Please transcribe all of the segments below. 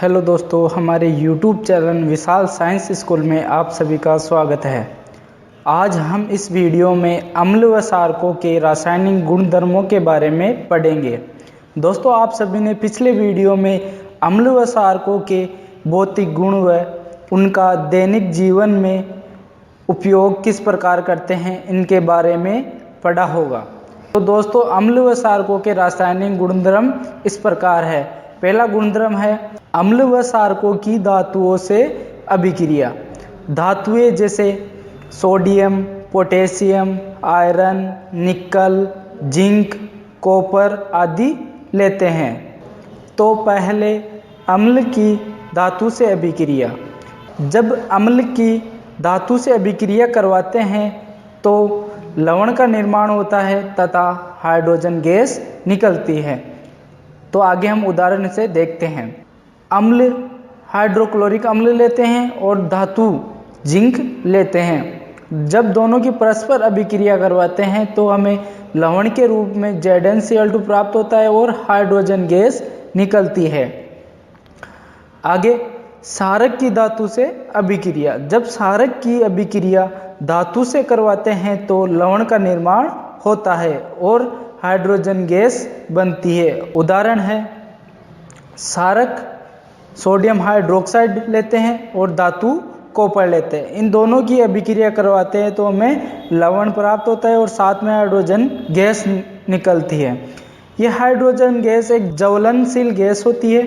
Hello दोस्तों, हमारे YouTube channel विशाल science school में आप सभी का स्वागत है। आज हम इस वीडियो में अम्ल व क्षारकों के रासायनिक गुणधर्मों के बारे में पढ़ेंगे। दोस्तों, आप सभी ने पिछले वीडियो में अम्ल व क्षारकों के भौतिक गुण व उनका दैनिक जीवन में उपयोग किस प्रकार करते हैं इनके बारे में पढ़ा होगा। तो दोस्तों, अम्ल व क्षारकों के रासायनिक गुणधर्म इस प्रकार है। पहला गुणधर्म है अम्ल व क्षारकों की धातुओं से अभिक्रिया। धातुएं जैसे सोडियम, पोटेशियम, आयरन, निकल, जिंक, कॉपर आदि लेते हैं। तो पहले अम्ल की धातु से अभिक्रिया। जब अम्ल की धातु से अभिक्रिया करवाते हैं तो लवण का निर्माण होता है तथा हाइड्रोजन गैस निकलती है। तो आगे हम उदाहरण से देखते हैं। अम्ल हाइड्रोक्लोरिक अम्ल लेते हैं और धातु जिंक लेते हैं। जब दोनों की परस्पर अभिक्रिया करवाते हैं तो हमें लवण के रूप में ZnCl2 प्राप्त होता है और हाइड्रोजन गैस निकलती है। आगे क्षारक की धातु से अभिक्रिया। जब क्षारक की अभिक्रिया धातु से करवाते हैं तो लवण का निर्माण होता है और हाइड्रोजन गैस बनती है। उदाहरण है क्षारक सोडियम हाइड्रोक्साइड लेते हैं और धातु कॉपर लेते हैं। इन दोनों की अभिक्रिया करवाते हैं तो हमें लवण प्राप्त होता है और साथ में हाइड्रोजन गैस निकलती है। यह हाइड्रोजन गैस एक ज्वलनशील गैस होती है।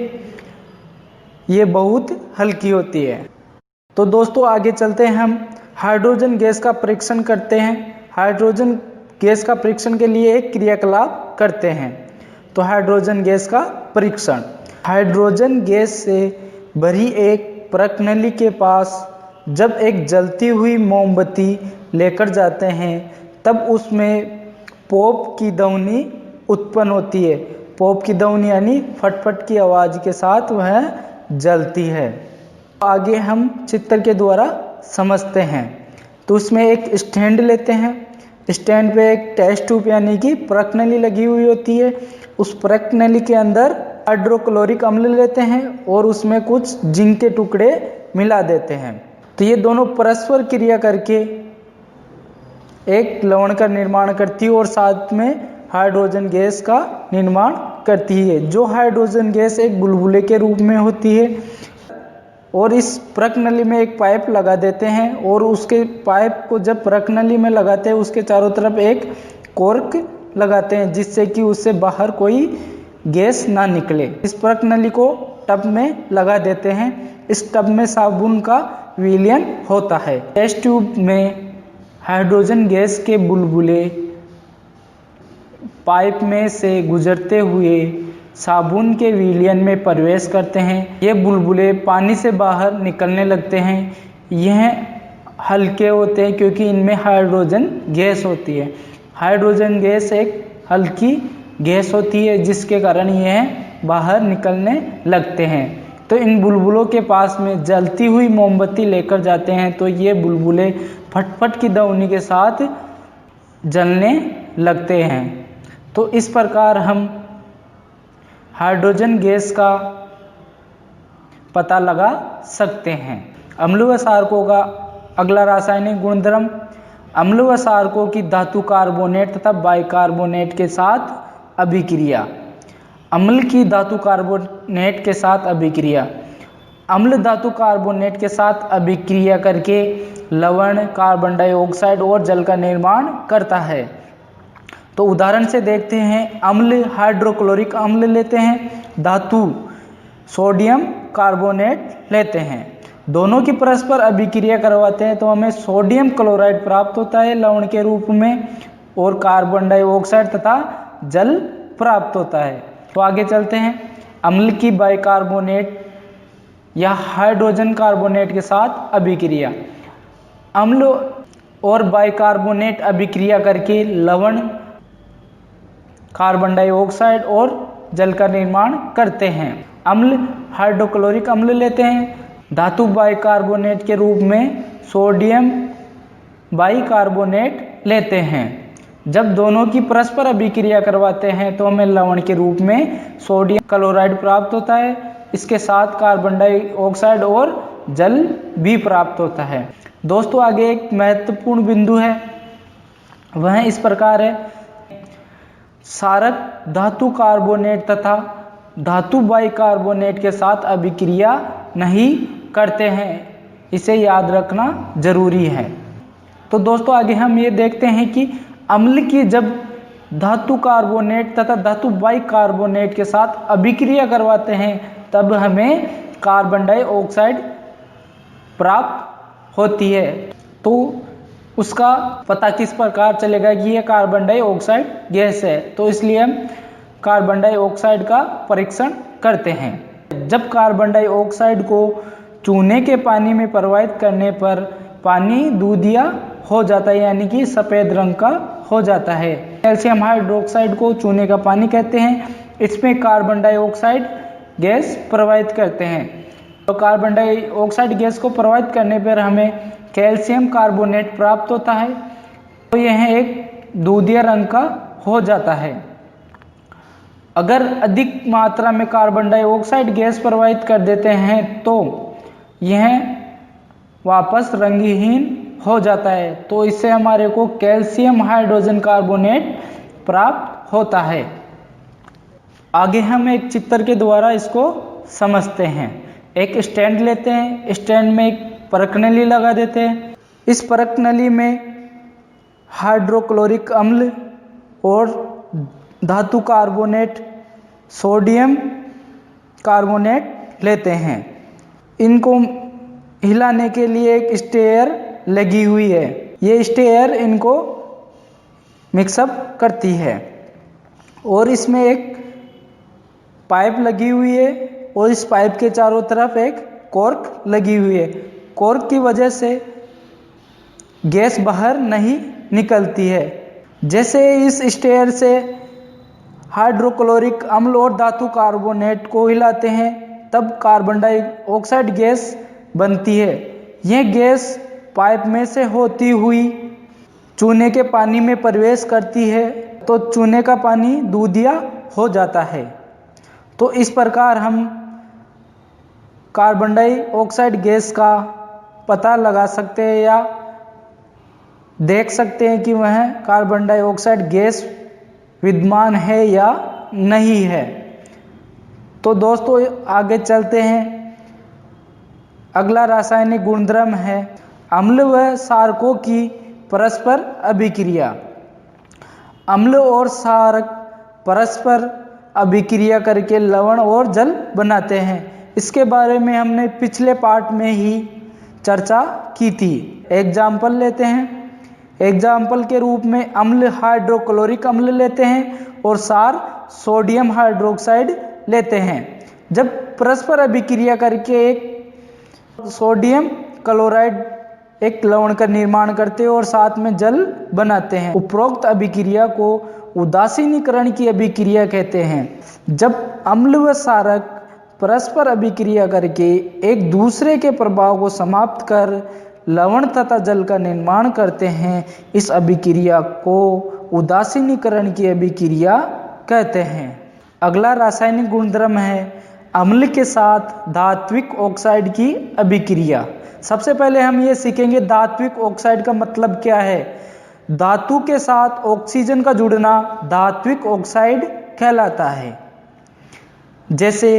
ये बहुत हल्की होती है। तो दोस्तों, आगे चलते हैं। हम हाइड्रोजन गैस का परीक्षण करते हैं। हाइड्रोजन गैस का परीक्षण के लिए एक क्रियाकलाप करते हैं। तो हाइड्रोजन गैस का परीक्षण। हाइड्रोजन गैस से भरी एक प्रकनली के पास जब एक जलती हुई मोमबत्ती लेकर जाते हैं तब उसमें पॉप की ध्वनि उत्पन्न होती है। पॉप की ध्वनि यानी फटफट की आवाज़ के साथ वह जलती है। आगे हम चित्र के द्वारा समझते हैं। तो उसमें एक स्टैंड लेते हैं। स्टैंड पे एक टेस्ट ट्यूब यानी कि प्रकनली लगी हुई होती है। उस प्रकनली के अंदर हाइड्रोक्लोरिक अम्ल लेते हैं और उसमें कुछ जिंक के टुकड़े मिला देते हैं। तो ये दोनों परस्पर क्रिया करके एक लवण का निर्माण करती है और साथ में हाइड्रोजन गैस का निर्माण करती है, जो हाइड्रोजन गैस एक बुलबुले के रूप में होती है। और इस प्रकनली में एक पाइप लगा देते हैं और उसके पाइप को जब प्रकनली में लगाते हैं उसके चारों तरफ एक कॉर्क लगाते हैं जिससे कि उससे बाहर कोई गैस ना निकले। इस प्रकनली को टब में लगा देते हैं। इस टब में साबुन का विलयन होता है। टेस्ट ट्यूब में हाइड्रोजन गैस के बुलबुले पाइप में से गुजरते हुए साबुन के विलयन में प्रवेश करते हैं। ये बुलबुले पानी से बाहर निकलने लगते हैं। यह हल्के होते हैं क्योंकि इनमें हाइड्रोजन गैस होती है। हाइड्रोजन गैस एक हल्की गैस होती है जिसके कारण यह बाहर निकलने लगते हैं। तो इन बुलबुलों के पास में जलती हुई मोमबत्ती लेकर जाते हैं तो ये बुलबुले फटफट की ध्वनि के साथ जलने लगते हैं। तो इस प्रकार हम हाइड्रोजन गैस का पता लगा सकते हैं। अम्ल व क्षारकों का अगला रासायनिक गुणधर्म। अम्ल व क्षारकों की धातु कार्बोनेट तथा बाइकार्बोनेट के साथ अभिक्रिया। अम्ल की धातु कार्बोनेट के साथ अभिक्रिया। अम्ल धातु कार्बोनेट के साथ अभिक्रिया करके लवण, कार्बन डाइऑक्साइड और जल का निर्माण करता है। तो उदाहरण से देखते हैं। अम्ल हाइड्रोक्लोरिक अम्ल लेते हैं। धातु सोडियम कार्बोनेट लेते हैं। दोनों की परस्पर अभिक्रिया करवाते हैं तो हमें सोडियम क्लोराइड प्राप्त होता है लवण के रूप में और कार्बन डाइऑक्साइड तथा जल प्राप्त होता है। तो आगे चलते हैं। अम्ल की बाइकार्बोनेट या हाइड्रोजन कार्बोनेट के साथ अभिक्रिया। अम्ल और बाइकार्बोनेट अभिक्रिया करके लवण, कार्बन डाइऑक्साइड और जल का निर्माण करते हैं। अम्ल हाइड्रोक्लोरिक अम्ल लेते हैं। धातु बाइकार्बोनेट के रूप में सोडियम बाइकार्बोनेट लेते हैं। जब दोनों की परस्पर अभिक्रिया करवाते हैं तो हमें लवण के रूप में सोडियम क्लोराइड प्राप्त होता है। इसके साथ कार्बन डाइऑक्साइड और जल भी प्राप्त होता है। दोस्तों आगे एक महत्वपूर्ण बिंदु है, वह इस प्रकार है, क्षारक धातु कार्बोनेट तथा धातु बाइकार्बोनेट के साथ अभिक्रिया नहीं करते हैं, इसे याद रखना जरूरी है। तो दोस्तों आगे हम ये देखते हैं कि अम्ल की जब धातु कार्बोनेट तथा धातु बाइकार्बोनेट के साथ अभिक्रिया करवाते हैं तब हमें कार्बन डाइऑक्साइड प्राप्त होती है। तो उसका पता किस प्रकार चलेगा कि यह कार्बन डाइऑक्साइड गैस है, तो इसलिए हम कार्बन डाइऑक्साइड का परीक्षण करते हैं। जब कार्बन डाइऑक्साइड को चूने के पानी में प्रवाहित करने पर पानी दूधिया हो जाता है, यानी कि सफ़ेद रंग का हो जाता है। कैल्शियम हाइड्रोक्साइड को चूने का पानी कहते हैं, इसमें कार्बन डाइऑक्साइड गैस प्रवाहित करते हैं। तो कार्बन डाइऑक्साइड गैस को प्रवाहित करने पर हमें कैल्शियम कार्बोनेट प्राप्त होता है, तो यह एक दूधिया रंग का हो जाता है। अगर अधिक मात्रा में कार्बन डाइऑक्साइड गैस प्रवाहित कर देते हैं तो यह वापस रंगहीन हो जाता है, तो इससे हमारे को कैल्शियम हाइड्रोजन कार्बोनेट प्राप्त होता है। आगे हम एक चित्र के द्वारा इसको समझते हैं। एक स्टैंड लेते हैं, स्टैंड में एक परख नली लगा देते हैं। इस परख नली में हाइड्रोक्लोरिक अम्ल और धातु कार्बोनेट सोडियम कार्बोनेट लेते हैं। इनको हिलाने के लिए एक स्टेयर लगी हुई है, ये स्टेयर इनको मिक्सअप करती है और इसमें एक पाइप लगी हुई है और इस पाइप के चारों तरफ एक कॉर्क लगी हुई है। कॉर्क की वजह से गैस बाहर नहीं निकलती है। जैसे इस स्टेयर से हाइड्रोक्लोरिक अम्ल और धातु कार्बोनेट को हिलाते हैं तब कार्बन डाइऑक्साइड गैस बनती है। यह गैस पाइप में से होती हुई चूने के पानी में प्रवेश करती है, तो चूने का पानी दूधिया हो जाता है। तो इस प्रकार हम कार्बन डाइऑक्साइड गैस का पता लगा सकते हैं या देख सकते हैं कि वह कार्बन डाइऑक्साइड गैस विद्यमान है या नहीं है। तो दोस्तों आगे चलते हैं। अगला रासायनिक गुणधर्म है अम्ल व क्षारकों की परस्पर अभिक्रिया। अम्ल और क्षारक परस्पर अभिक्रिया करके लवण और जल बनाते हैं। इसके बारे में हमने पिछले पार्ट में ही चर्चा की थी। एग्जाम्पल लेते हैं। एग्जाम्पल के रूप में अम्ल हाइड्रोक्लोरिक अम्ल लेते हैं और क्षार सोडियम हाइड्रोक्साइड लेते हैं। जब परस्पर अभिक्रिया करके एक सोडियम क्लोराइड एक लवण का निर्माण करते हैं और साथ में जल बनाते हैं। उपरोक्त अभिक्रिया को उदासीनीकरण की अभिक्रिया कहते हैं। जब अम्ल व क्षारक परस्पर अभिक्रिया करके एक दूसरे के प्रभाव को समाप्त कर लवण तथा जल का निर्माण करते हैं, इस अभिक्रिया को उदासीनीकरण की अभिक्रिया कहते हैं। अगला रासायनिक गुणधर्म है अम्ल के साथ धात्विक ऑक्साइड की अभिक्रिया। सबसे पहले हम ये सीखेंगे धात्विक ऑक्साइड का मतलब क्या है। धातु के साथ ऑक्सीजन का जुड़ना धात्विक ऑक्साइड कहलाता है। जैसे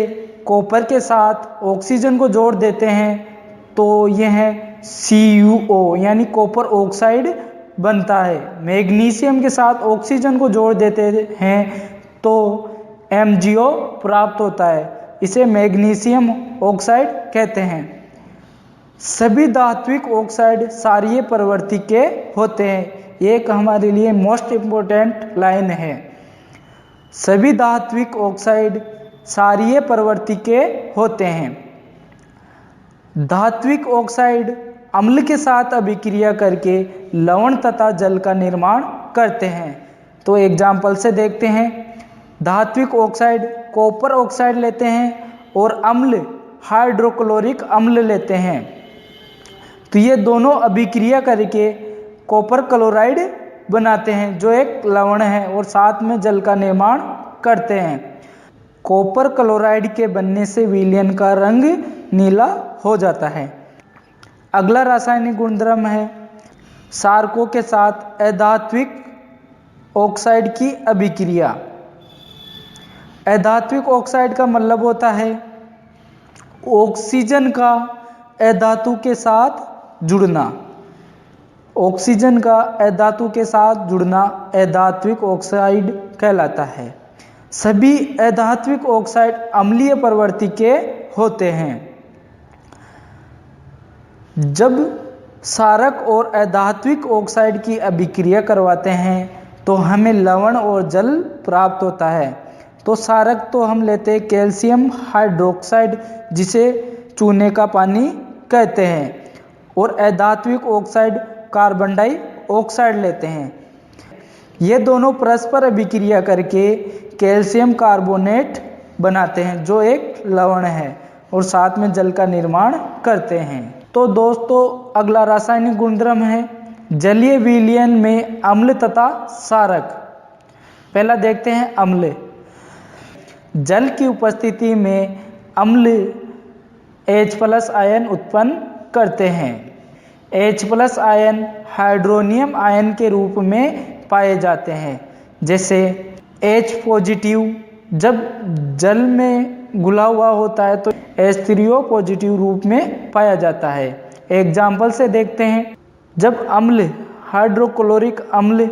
कॉपर के साथ ऑक्सीजन को जोड़ देते हैं तो यह CuO यानी कॉपर ऑक्साइड बनता है। मैग्नीशियम के साथ ऑक्सीजन को जोड़ देते हैं तो MgO प्राप्त होता है, इसे मैग्नीशियम ऑक्साइड कहते हैं। सभी धात्विक ऑक्साइड क्षारीय प्रवृत्ति के होते हैं। ये एक हमारे लिए मोस्ट इम्पोर्टेंट लाइन है। सभी धात्विक ऑक्साइड क्षारीय प्रवृत्ति के होते हैं। धात्विक ऑक्साइड अम्ल के साथ अभिक्रिया करके लवण तथा जल का निर्माण करते हैं। तो एग्जाम्पल से देखते हैं। धात्विक ऑक्साइड कॉपर ऑक्साइड लेते हैं और अम्ल हाइड्रोक्लोरिक अम्ल लेते हैं, तो ये दोनों अभिक्रिया करके कॉपर क्लोराइड बनाते हैं जो एक लवण है और साथ में जल का निर्माण करते हैं। कॉपर क्लोराइड के बनने से विलयन का रंग नीला हो जाता है। अगला रासायनिक गुणधर्म है क्षारकों के साथ अधात्विक ऑक्साइड की अभिक्रिया। अधात्विक ऑक्साइड का मतलब होता है ऑक्सीजन का अधातु के साथ जुड़ना। ऑक्सीजन का अधातु के साथ जुड़ना अधात्विक ऑक्साइड कहलाता है। सभी अधात्विक ऑक्साइड अम्लीय प्रवृत्ति के होते हैं। जब क्षारक और अधात्विक ऑक्साइड की अभिक्रिया करवाते हैं तो हमें लवण और जल प्राप्त होता है। तो क्षारक तो हम लेते हैं कैल्शियम हाइड्रोक्साइड, जिसे चूने का पानी कहते हैं, और अधात्विक ऑक्साइड कार्बन डाइऑक्साइड लेते हैं। ये दोनों परस्पर अभिक्रिया करके कैल्शियम कार्बोनेट बनाते हैं जो एक लवण है और साथ में जल का निर्माण करते हैं। तो दोस्तों अगला रासायनिक गुणधर्म है जलीय विलयन में अम्ल तथा क्षारक। पहला देखते हैं अम्ल। जल की उपस्थिति में अम्ल H+ आयन उत्पन्न करते हैं। H+ आयन हाइड्रोनियम आयन के रूप में पाए जाते हैं। जैसे H+, जब जल में घुला हुआ होता है तो H3O+ रूप में पाया जाता है। एग्जाम्पल से देखते हैं, जब अम्ल हाइड्रोक्लोरिक अम्ल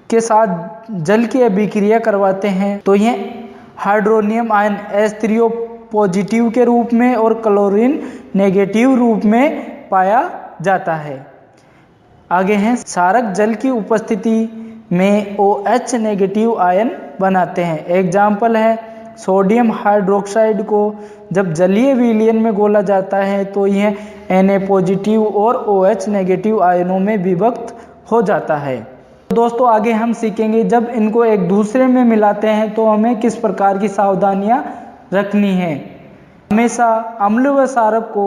के साथ जल की अभिक्रिया करवाते हैं तो यह हाइड्रोनियम आयन H3O+ के रूप में और क्लोरीन नेगेटिव रूप में पाया जाता है। आगे हैं क्षारक जल की उपस्थिति में OH नेगेटिव आयन बनाते हैं। एग्जाम्पल है सोडियम हाइड्रोक्साइड को जब जलीय विलयन में घोला जाता है तो यह Na+ और OH नेगेटिव आयनों में विभक्त हो जाता है। दोस्तों आगे हम सीखेंगे जब इनको एक दूसरे में मिलाते हैं तो हमें किस प्रकार की सावधानियां रखनी है। हमेशा अम्ल व क्षारक को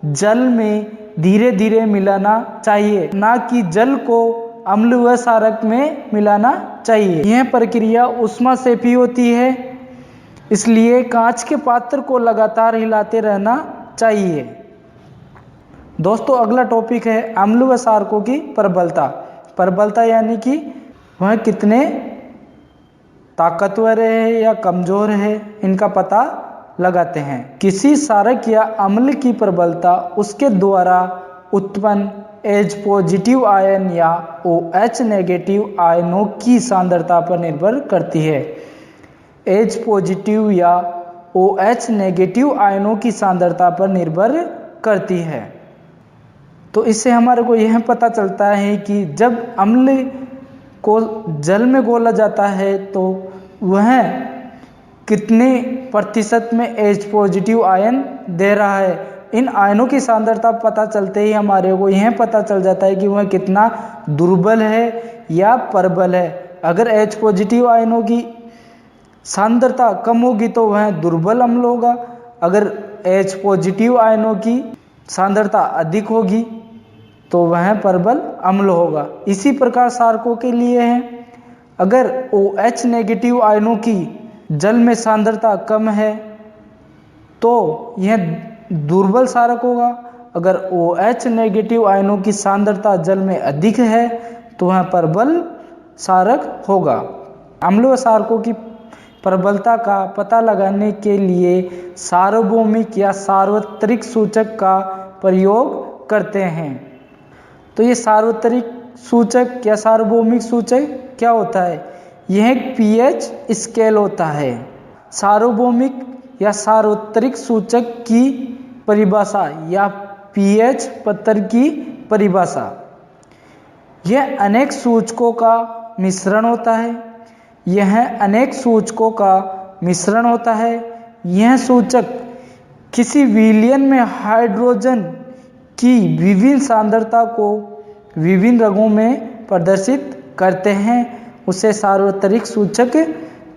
जल में धीरे धीरे मिलाना चाहिए, ना कि जल को अम्ल व क्षारक में मिलाना चाहिए। यह प्रक्रिया ऊष्माक्षेपी होती है, इसलिए कांच के पात्र को लगातार हिलाते रहना चाहिए। दोस्तों अगला टॉपिक है अम्ल व क्षारकों की प्रबलता। प्रबलता यानी कि वह कितने ताकतवर है या कमजोर है, इनका पता लगाते हैं। किसी क्षारक या अम्ल की प्रबलता उसके द्वारा उत्पन्न H+ आयन या OH नेगेटिव आयनों की सांद्रता पर निर्भर करती है। H+ या OH नेगेटिव आयनों की सांद्रता पर निर्भर करती है। तो इससे हमारे को यह पता चलता है कि जब अम्ल को जल में घोला जाता है तो वह कितने प्रतिशत में H+ आयन दे रहा है। इन आयनों की सांद्रता पता चलते ही हमारे को यह पता चल जाता है कि वह कितना दुर्बल है या प्रबल है। अगर H+ आयनों की सांद्रता कम होगी तो वह दुर्बल अम्ल होगा, अगर H+ आयनों की सांद्रता अधिक होगी तो वह प्रबल अम्ल होगा। इसी प्रकार क्षारकों के लिए है, अगर OH नेगेटिव आयनों की जल में सांद्रता कम है तो यह दुर्बल क्षारक होगा, अगर OH नेगेटिव आयनों की सांद्रता जल में अधिक है तो वह प्रबल क्षारक होगा। अम्ल व क्षारकों की प्रबलता का पता लगाने के लिए सार्वभौमिक या सार्वत्रिक सूचक का प्रयोग करते हैं। तो ये सार्वत्रिक सूचक या सार्वभौमिक सूचक क्या होता है? यह एक pH स्केल होता है। सार्वभौमिक या सार्वत्रिक सूचक की परिभाषा या pH पत्र की परिभाषा, यह अनेक सूचकों का मिश्रण होता है। यह सूचक किसी विलयन में हाइड्रोजन की विभिन्न सांद्रता को विभिन्न रंगों में प्रदर्शित करते हैं, उसे सार्वत्रिक सूचक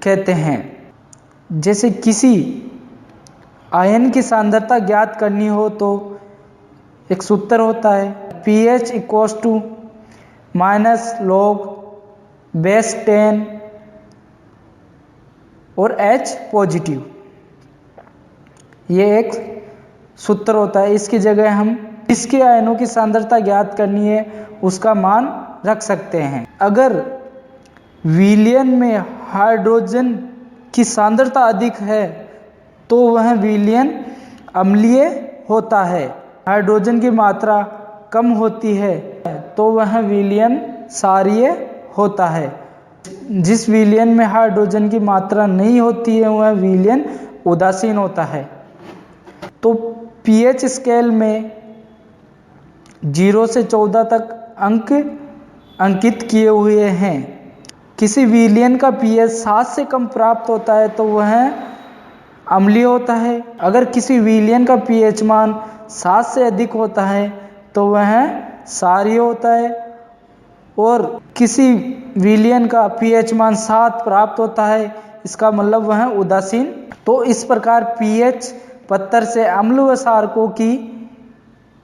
कहते हैं। जैसे किसी आयन की सांद्रता ज्ञात करनी हो तो एक सूत्र होता है pH = -log (10) और H पॉजिटिव। ये एक सूत्र होता है। इसकी जगह हम इसके आयनों की सांद्रता ज्ञात करनी है, उसका मान रख सकते हैं। अगर विलयन में हाइड्रोजन की सांद्रता अधिक है तो वह विलयन अम्लीय होता है। हाइड्रोजन की मात्रा कम होती है तो वह विलयन क्षारीय होता है। जिस विलयन में हाइड्रोजन की मात्रा नहीं होती है वह विलयन उदासीन होता है। तो पीएच स्केल में 0 से 14 तक अंक अंकित किए हुए हैं। किसी विलयन का पीएच 7 से कम प्राप्त होता है तो वह अम्लीय होता है। अगर किसी विलयन का पीएच मान 7 से अधिक होता है तो वह क्षारीय होता है। और किसी विलयन का पीएच मान 7 प्राप्त होता है, इसका मतलब वह उदासीन। तो इस प्रकार पीएच पत्थर से अम्ल व क्षारकों की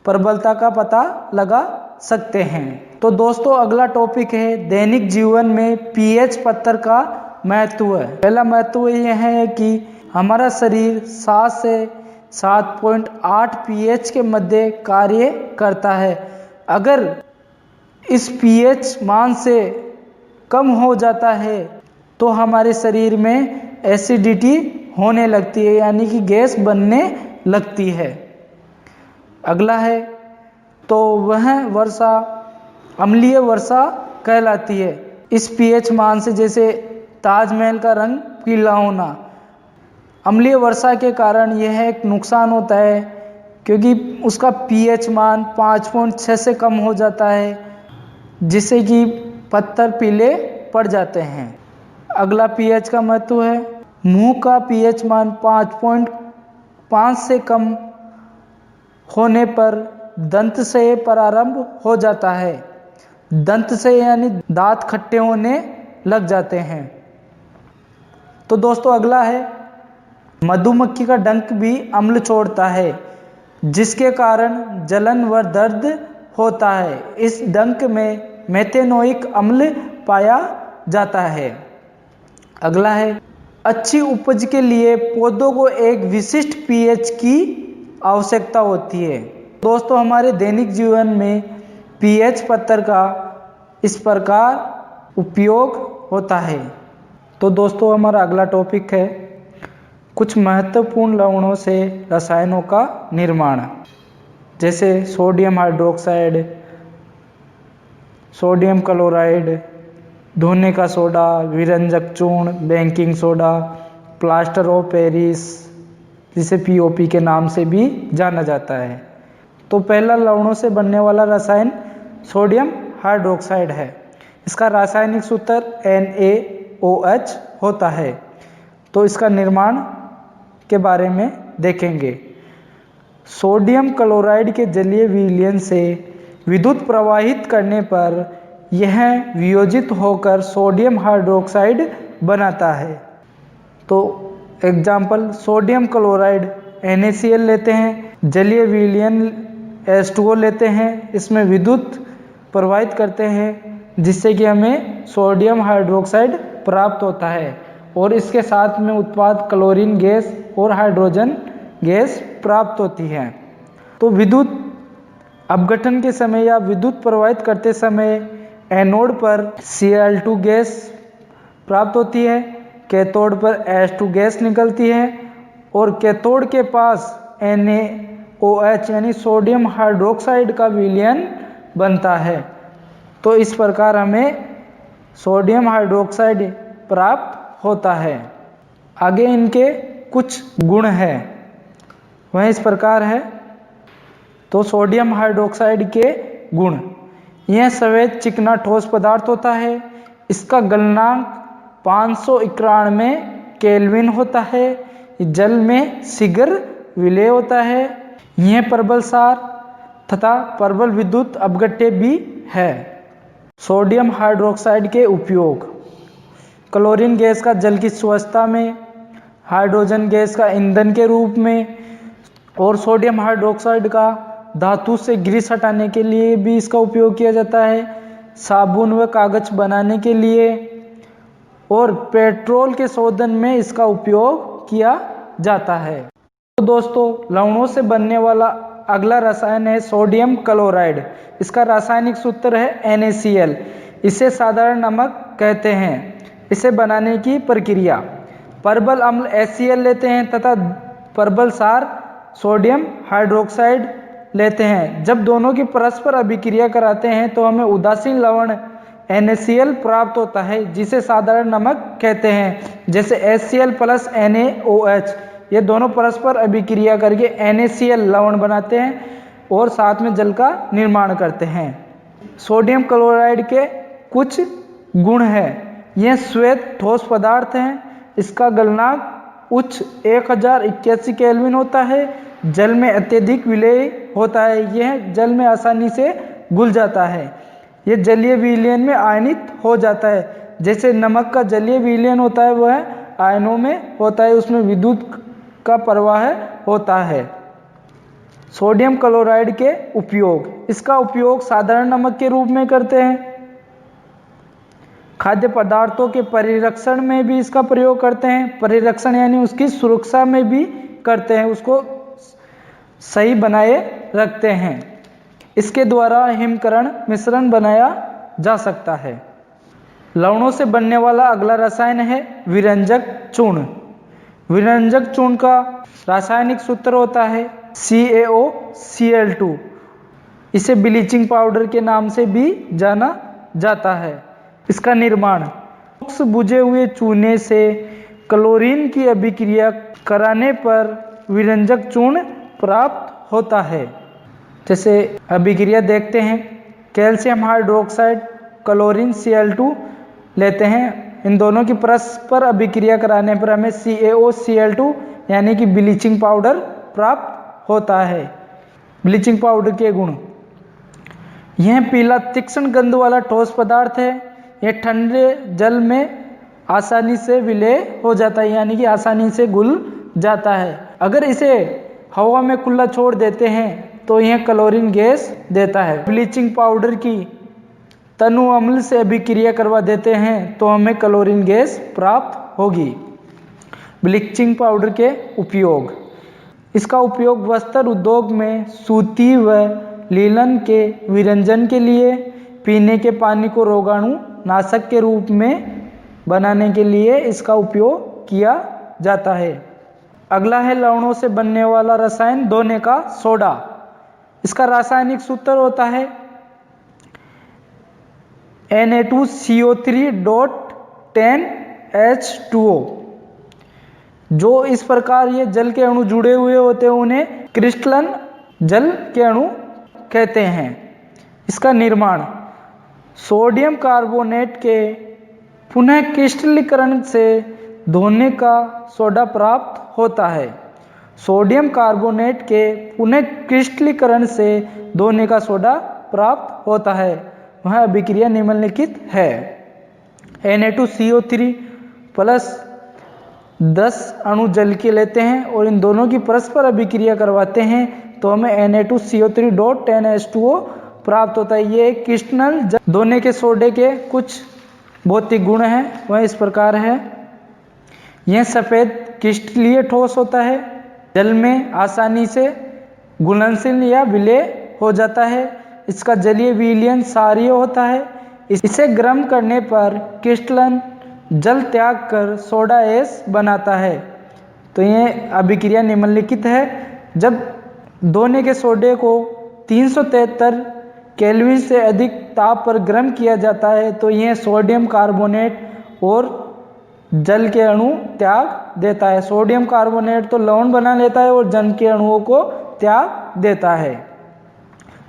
प्रबलता का पता लगा सकते हैं। तो दोस्तों अगला टॉपिक है दैनिक जीवन में पीएच पत्थर का महत्व। पहला महत्व यह है कि हमारा शरीर 7 से 7.8 पीएच के मध्य कार्य करता है। अगर इस पीएच मान से कम हो जाता है तो हमारे शरीर में एसिडिटी होने लगती है, यानी कि गैस बनने लगती है। अगला है तो वह वर्षा अम्लीय वर्षा कहलाती है। इस पीएच मान से जैसे ताजमहल का रंग पीला होना, अम्लीय वर्षा के कारण यह एक नुकसान होता है क्योंकि उसका पीएच मान 5.6 से कम हो जाता है, जिससे कि पत्थर पीले पड़ जाते हैं। अगला पीएच का महत्व है मुंह का पीएच मान 5.5 से कम होने पर दंत से प्रारंभ हो जाता है। दंत से यानी दांत खट्टे होने लग जाते हैं। तो दोस्तों अगला है मधुमक्खी का डंक भी अम्ल छोड़ता है, जिसके कारण जलन व दर्द होता है। इस डंक में मेथेनोइक अम्ल पाया जाता है। अगला है अच्छी उपज के लिए पौधों को एक विशिष्ट पीएच की आवश्यकता होती है। दोस्तों हमारे दैनिक जीवन में पीएच पत्थर का इस प्रकार उपयोग होता है। तो दोस्तों हमारा अगला टॉपिक है कुछ महत्वपूर्ण लवणों से रसायनों का निर्माण, जैसे सोडियम हाइड्रोक्साइड, सोडियम क्लोराइड, धोने का सोडा, विरंजक चूर्ण, baking soda, plaster of Paris, जिसे पीओपी के नाम से भी जाना जाता है। तो पहला लवणों से बनने वाला रसायन सोडियम हाइड्रोक्साइड है। इसका रासायनिक सूत्र NaOH होता है। तो इसका निर्माण के बारे में देखेंगे। सोडियम क्लोराइड के जलीय विलयन से विद्युत प्रवाहित करने पर यह वियोजित होकर सोडियम हाइड्रोक्साइड बनाता है। तो एग्जाम्पल सोडियम क्लोराइड NaCl लेते हैं, जलीय विलयन H2O लेते हैं, इसमें विद्युत प्रवाहित करते हैं जिससे कि हमें सोडियम हाइड्रोक्साइड प्राप्त होता है और इसके साथ में उत्पाद क्लोरीन गैस और हाइड्रोजन गैस प्राप्त होती है। तो विद्युत अपघटन के समय या विद्युत प्रवाहित करते समय एनोड पर Cl2 गैस प्राप्त होती है, कैथोड पर H2 गैस निकलती है और कैथोड के पास NaOH यानी सोडियम हाइड्रोक्साइड का विलयन बनता है। तो इस प्रकार हमें सोडियम हाइड्रोक्साइड प्राप्त होता है। आगे इनके कुछ गुण हैं, वह इस प्रकार है। तो सोडियम हाइड्रोक्साइड के गुण, यह सफेद चिकना ठोस पदार्थ होता है। इसका गलनांक 591 केल्विन होता है। जल में शीघ्र विलय होता है। यह प्रबल सार तथा प्रबल विद्युत अपघट्य भी है। सोडियम हाइड्रोक्साइड के उपयोग, क्लोरीन गैस का जल की स्वच्छता में, हाइड्रोजन गैस का ईंधन के रूप में और सोडियम हाइड्रोक्साइड का धातु से ग्रीस हटाने के लिए भी इसका उपयोग किया जाता है, साबुन व कागज बनाने के लिए और पेट्रोल के शोधन में इसका उपयोग किया जाता है। तो दोस्तों, लवणों से बनने वाला अगला रसायन है सोडियम क्लोराइड। इसका रासायनिक सूत्र है NaCl। इसे साधारण नमक कहते हैं। इसे बनाने की प्रक्रिया, परबल अम्ल HCl लेते हैं तथा परबल सार सोडियम हाइड्रोक्साइड लेते हैं। जब दोनों की परस्पर अभिक्रिया कराते हैं तो हमें उदासीन लवण NaCl प्राप्त होता है, जिसे साधारण नमक कहते हैं। जैसे HCl प्लस NaOH, ये दोनों परस्पर अभिक्रिया करके NaCl लवण बनाते हैं और साथ में जल का निर्माण करते हैं। सोडियम क्लोराइड के कुछ गुण हैं। यह श्वेत ठोस पदार्थ है। इसका गलनांक उच्च 1081 केल्विन होता है। जल में अत्यधिक विलेय होता है। यह जल में आसानी से घुल जाता है। यह जलीय विलयन में आयनित हो जाता है। जैसे नमक का जलीय विलयन होता है वह आयनों में होता है, उसमें विद्युत का प्रवाह होता है। सोडियम क्लोराइड के उपयोग, इसका उपयोग साधारण नमक के रूप में करते हैं। खाद्य पदार्थों के परिरक्षण में भी इसका प्रयोग करते हैं। परिरक्षण यानी उसकी सुरक्षा में भी करते हैं, उसको सही बनाए रखते हैं। इसके द्वारा हिमकरण मिश्रण बनाया जा सकता है। लवणों से बनने वाला अगला रसायन है विरंजक चूर्ण। विरंजक चूर्ण का रासायनिक सूत्र होता है CaOCl2। इसे ब्लीचिंग पाउडर के नाम से भी जाना जाता है। इसका निर्माण बुझे हुए चूने से क्लोरीन की अभिक्रिया कराने पर विरंजक चूर्ण प्राप्त होता है। जैसे अभिक्रिया देखते हैं, कैल्शियम हाइड्रोक्साइड क्लोरीन Cl2 लेते हैं। इन दोनों की परस्पर अभिक्रिया कराने पर हमें CaOCl2 यानी कि ब्लीचिंग पाउडर प्राप्त होता है। ब्लीचिंग पाउडर के गुण, यह पीला तीक्ष्ण गंध वाला ठोस पदार्थ है। यह ठंडे जल में आसानी से विलय हो जाता है, यानी कि आसानी से घुल जाता है। अगर इसे हवा में खुला छोड़ देते हैं तो यह क्लोरीन गैस देता है। ब्लीचिंग पाउडर की तनु अम्ल से अभिक्रिया करवा देते हैं तो हमें क्लोरीन गैस प्राप्त होगी। ब्लीचिंग पाउडर के उपयोग, इसका उपयोग वस्त्र उद्योग में सूती व लीलन के विरंजन के लिए, पीने के पानी को रोगाणु नाशक के रूप में बनाने के लिए इसका उपयोग किया जाता है। अगला है लवणों से बनने वाला रसायन धोने का सोडा। इसका रासायनिक सूत्र होता है Na2CO3.10H2O। जो इस प्रकार ये जल के अणु जुड़े हुए होते हैं उन्हें क्रिस्टलन जल के अणु कहते हैं। इसका निर्माण सोडियम कार्बोनेट के पुनः क्रिस्टलीकरण से धोने का सोडा प्राप्त होता है। सोडियम कार्बोनेट के पुनः क्रिस्टलीकरण से धोने का सोडा प्राप्त होता है। वह अभिक्रिया निम्नलिखित है। Na2CO3 प्लस 10 अणु जल के लेते हैं और इन दोनों की परस्पर अभिक्रिया करवाते हैं तो हमें Na2CO3.10H2O प्राप्त होता है। ये क्रिस्टल धोने के सोडे के कुछ भौतिक गुण हैं, वह इस प्रकार है। यह सफ़ेद क्रिस्टलीय ठोस होता है, जल में आसानी से घुलनशील या विलय हो जाता है। इसका जलीय विलयन क्षारीय होता है। इसे गर्म करने पर क्रिस्टलन जल त्याग कर सोडा ऐश बनाता है। तो यह अभिक्रिया निम्नलिखित है। जब धोने के सोडे को 373 केल्विन से अधिक ताप पर गर्म किया जाता है तो यह सोडियम कार्बोनेट और जल के अणु त्याग देता है। सोडियम कार्बोनेट तो लवण बना लेता है और जल के अणुओं को त्याग देता है,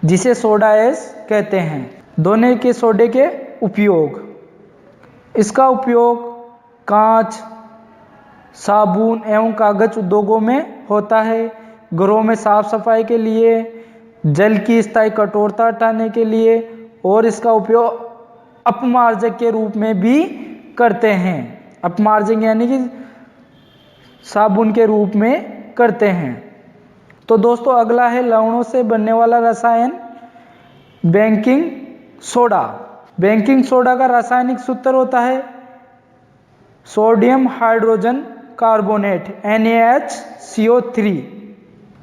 जिसे सोडा ऐश कहते हैं। धोने के सोडे के उपयोग, इसका उपयोग कांच, साबुन एवं कागज उद्योगों में होता है। घरों में साफ सफाई के लिए, जल की स्थायी कठोरता हटाने के लिए और इसका उपयोग अपमार्जक के रूप में भी करते हैं। अपमार्जक यानी कि साबुन के रूप में करते हैं। तो दोस्तों अगला है लवणों से बनने वाला रसायन बेकिंग सोडा। बेकिंग सोडा का रासायनिक सूत्र होता है सोडियम हाइड्रोजन कार्बोनेट NaHCO3।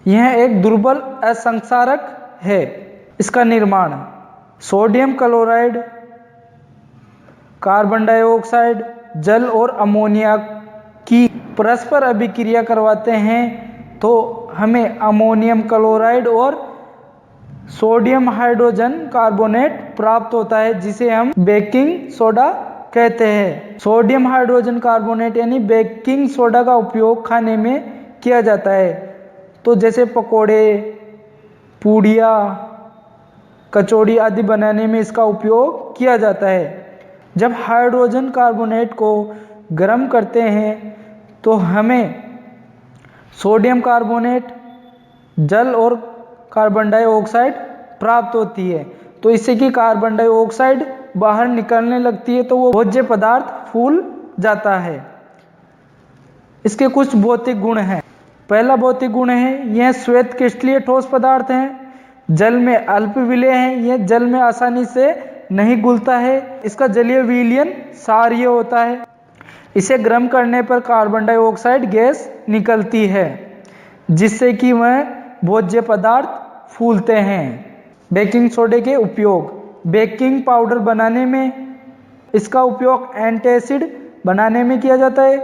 यह एक दुर्बल असंक्षारक है। इसका निर्माण सोडियम क्लोराइड, कार्बन डाइऑक्साइड, जल और अमोनिया की परस्पर अभिक्रिया करवाते हैं तो हमें अमोनियम क्लोराइड और सोडियम हाइड्रोजन कार्बोनेट प्राप्त होता है, जिसे हम बेकिंग सोडा कहते हैं। सोडियम हाइड्रोजन कार्बोनेट यानी बेकिंग सोडा का उपयोग खाने में किया जाता है। तो जैसे पकोड़े, पूड़ियाँ, कचौड़ी आदि बनाने में इसका उपयोग किया जाता है। जब हाइड्रोजन कार्बोनेट को गर्म करते हैं तो हमें सोडियम कार्बोनेट, जल और कार्बन डाइऑक्साइड प्राप्त होती है। तो इससे कि कार्बन डाइऑक्साइड बाहर निकलने लगती है तो वो भोज्य पदार्थ फूल जाता है। इसके कुछ भौतिक गुण हैं। पहला भौतिक गुण है यह श्वेत क्रिस्टलीय ठोस पदार्थ है, जल में अल्प विलेय है, यह जल में आसानी से नहीं घुलता है। इसका जलीय विलयन क्षारीय होता है। इसे गर्म करने पर कार्बन डाइऑक्साइड गैस निकलती है जिससे कि वह भोज्य पदार्थ फूलते हैं। बेकिंग सोडे के उपयोग, बेकिंग पाउडर बनाने में इसका उपयोग एंटासिड बनाने में किया जाता है।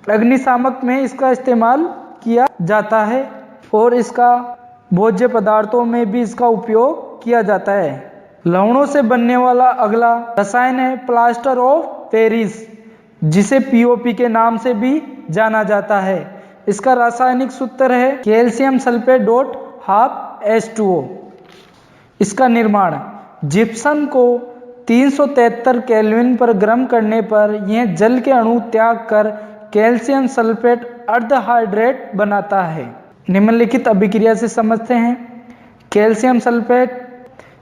अग्निशामक में इसका इस्तेमाल किया जाता है और इसका भोज्य पदार्थों में भी इसका उपयोग किया जाता है। लवणों से बनने वाला अगला रसायन है प्लास्टर ऑफ पेरिस, जिसे POP के नाम से भी जाना जाता है। इसका रासायनिक सूत्र है calcium sulphate dot half H2O। इसका निर्माण जिप्सम को 373 केल्विन पर गर्म करने पर यह जल के अणु त्याग कर कैल्शियम सल्फेट अर्धहाइड्रेट बनाता है। निम्नलिखित अभिक्रिया से समझते हैं। कैल्शियम सल्फेट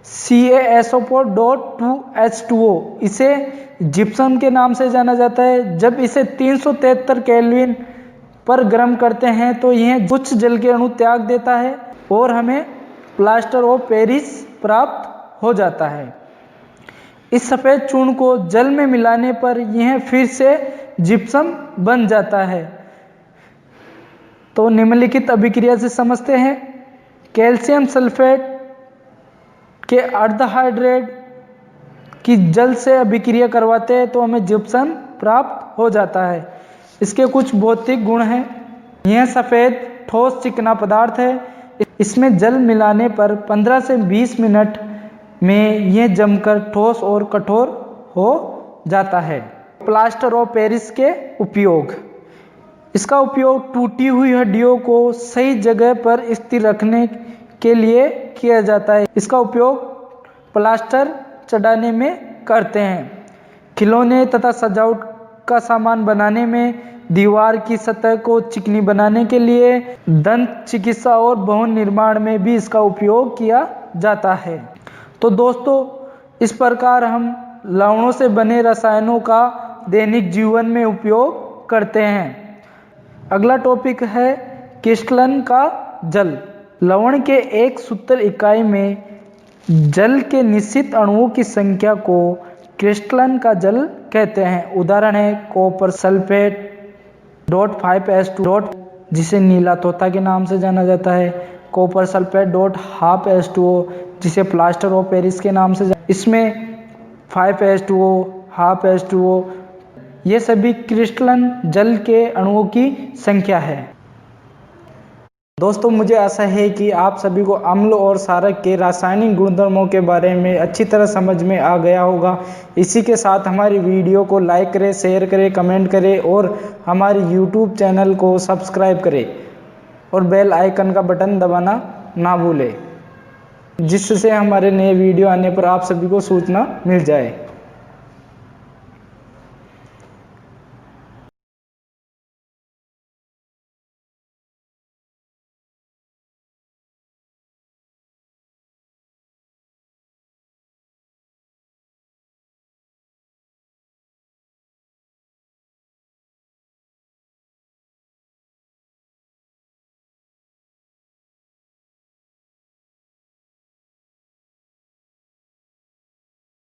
CaSO4.2H2O, इसे जिप्सम के नाम से जाना जाता है। जब इसे 373 केल्विन पर गर्म करते हैं तो यह उच्च जल के अणु त्याग देता है और हमें प्लास्टर ऑफ पेरिस प्राप्त हो जाता है। इस सफ़ेद चूर्ण को जल में मिलाने पर यह फिर से जिप्सम बन जाता है। तो निम्नलिखित अभिक्रिया से समझते हैं। कैल्शियम सल्फेट के अर्धहाइड्रेट की जल से अभिक्रिया करवाते हैं तो हमें जिप्सम प्राप्त हो जाता है। इसके कुछ भौतिक गुण हैं। यह सफ़ेद ठोस चिकना पदार्थ है। इसमें जल मिलाने पर 15 से 20 मिनट में यह जमकर ठोस और कठोर हो जाता है। प्लास्टर ऑफ पेरिस के उपयोग, इसका उपयोग टूटी हुई हड्डियों को सही जगह पर स्थिर रखने के लिए किया जाता है। इसका उपयोग प्लास्टर चढ़ाने में करते हैं। खिलौने तथा सजावट का सामान बनाने में, दीवार की सतह को चिकनी बनाने के लिए, दंत चिकित्सा और भवन निर्माण में भी इसका उपयोग किया जाता है। तो दोस्तों, इस प्रकार हम लवणों से बने रसायनों का दैनिक जीवन में उपयोग करते हैं। अगला टॉपिक है क्रिस्टलन का जल। लवण के एक सूत्र इकाई में जल के निश्चित अणुओं की संख्या को क्रिस्टलन का जल कहते हैं। उदाहरण है कॉपर सल्फेट .5H2, जिसे नीला तोता के नाम से जाना जाता है, कॉपर सल्फेट .हाफ H2O, जिसे प्लास्टर ऑफ पेरिस के नाम से इसमें 5H2O, हाफ H2O, ये सभी क्रिस्टलन जल के अणुओं की संख्या है। दोस्तों, मुझे आशा है कि आप सभी को अम्ल और क्षारक के रासायनिक गुणधर्मों के बारे में अच्छी तरह समझ में आ गया होगा। इसी के साथ हमारी वीडियो को लाइक करें, शेयर करें, कमेंट करें और हमारे YouTube चैनल को सब्सक्राइब करें और बेल आइकन का बटन दबाना ना भूलें, जिससे हमारे नए वीडियो आने पर आप सभी को सूचना मिल जाए।